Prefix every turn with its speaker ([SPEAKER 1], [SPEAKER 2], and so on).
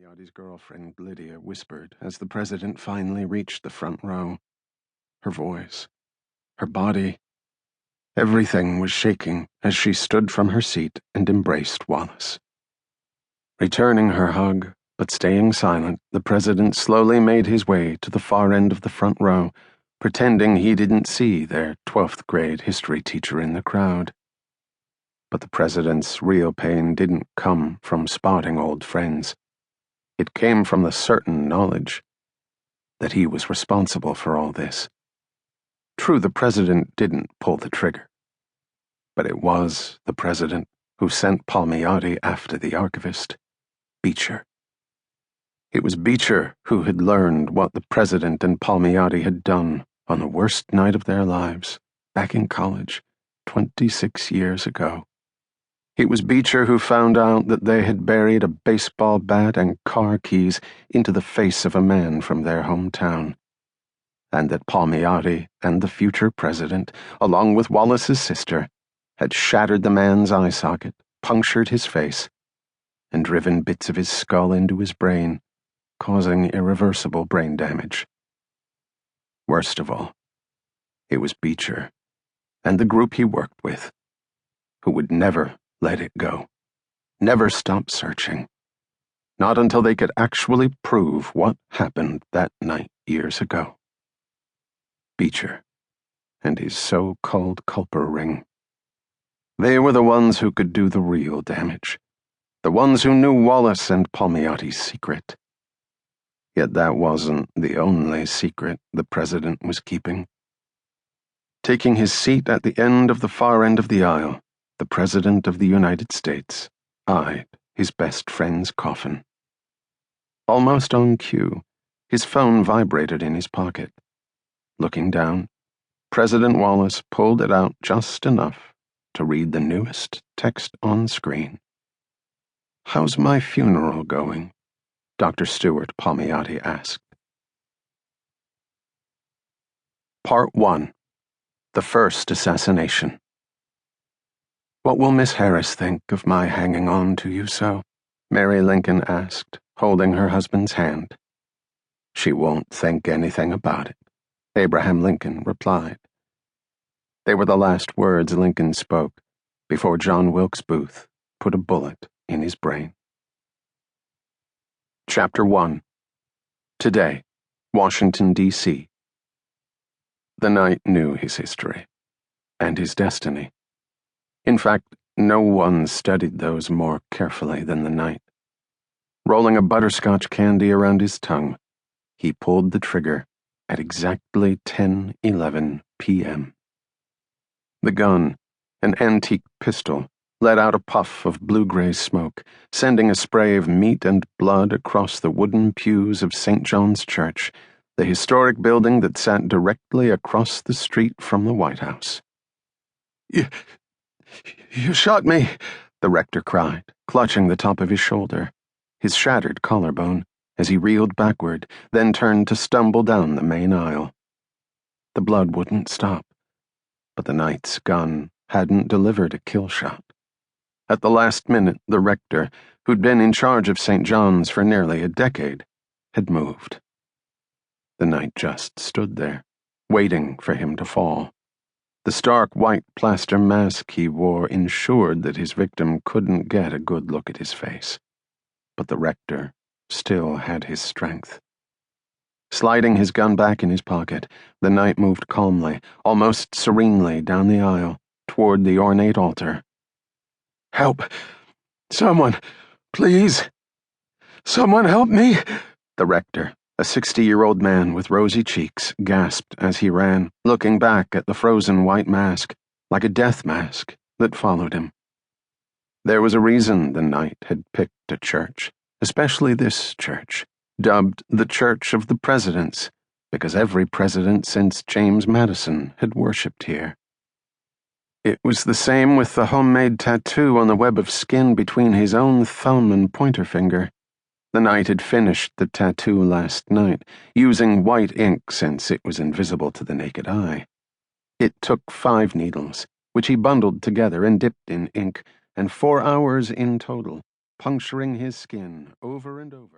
[SPEAKER 1] Palmiotti's girlfriend, Lydia, whispered as the president finally reached the front row. Her voice, her body, everything was shaking as she stood from her seat and embraced Wallace. Returning her hug, but staying silent, the president slowly made his way to the far end of the front row, pretending he didn't see their 12th grade history teacher in the crowd. But the president's real pain didn't come from spotting old friends. It came from the certain knowledge that he was responsible for all this. True, the president didn't pull the trigger, but it was the president who sent Palmiotti after the archivist, Beecher. It was Beecher who had learned what the president and Palmiotti had done on the worst night of their lives, back in college, 26 years ago. It was Beecher who found out that they had buried a baseball bat and car keys into the face of a man from their hometown, and that Palmiotti and the future president, along with Wallace's sister, had shattered the man's eye socket, punctured his face, and driven bits of his skull into his brain, causing irreversible brain damage. Worst of all, it was Beecher and the group he worked with who would never let it go, never stop searching, not until they could actually prove what happened that night years ago. Beecher and his so-called culper ring. They were the ones who could do the real damage, the ones who knew Wallace and Palmiotti's secret. Yet that wasn't the only secret the president was keeping. Taking his seat at the end of the far end of the aisle, the President of the United States eyed his best friend's coffin. Almost on cue, his phone vibrated in his pocket. Looking down, President Wallace pulled it out just enough to read the newest text on screen. "How's my funeral going?" Dr. Stewart Palmiotti asked. Part 1. The First Assassination. "What will Miss Harris think of my hanging on to you so?" Mary Lincoln asked, holding her husband's hand. "She won't think anything about it," Abraham Lincoln replied. They were the last words Lincoln spoke before John Wilkes Booth put a bullet in his brain. Chapter 1. Today, Washington, D.C. The night knew his history and his destiny. In fact, no one studied those more carefully than the night. Rolling a butterscotch candy around his tongue, he pulled the trigger at exactly 10:11 p.m. The gun, an antique pistol, let out a puff of blue-gray smoke, sending a spray of meat and blood across the wooden pews of St. John's Church, the historic building that sat directly across the street from the White House. You shot me," the rector cried, clutching the top of his shoulder, his shattered collarbone, as he reeled backward, then turned to stumble down the main aisle. The blood wouldn't stop, but the knight's gun hadn't delivered a kill shot. At the last minute, the rector, who'd been in charge of St. John's for nearly a decade, had moved. The knight just stood there, waiting for him to fall. The stark white plaster mask he wore ensured that his victim couldn't get a good look at his face. But the rector still had his strength. Sliding his gun back in his pocket, the knight moved calmly, almost serenely down the aisle, toward the ornate altar. "Help! Someone! Please! Someone help me!" The rector, a 60-year-old man with rosy cheeks, gasped as he ran, looking back at the frozen white mask, like a death mask, that followed him. There was a reason the knight had picked a church, especially this church, dubbed the Church of the Presidents, because every president since James Madison had worshipped here. It was the same with the homemade tattoo on the web of skin between his own thumb and pointer finger. The knight had finished the tattoo last night, using white ink since it was invisible to the naked eye. It took 5 needles, which he bundled together and dipped in ink, and 4 hours in total, puncturing his skin over and over.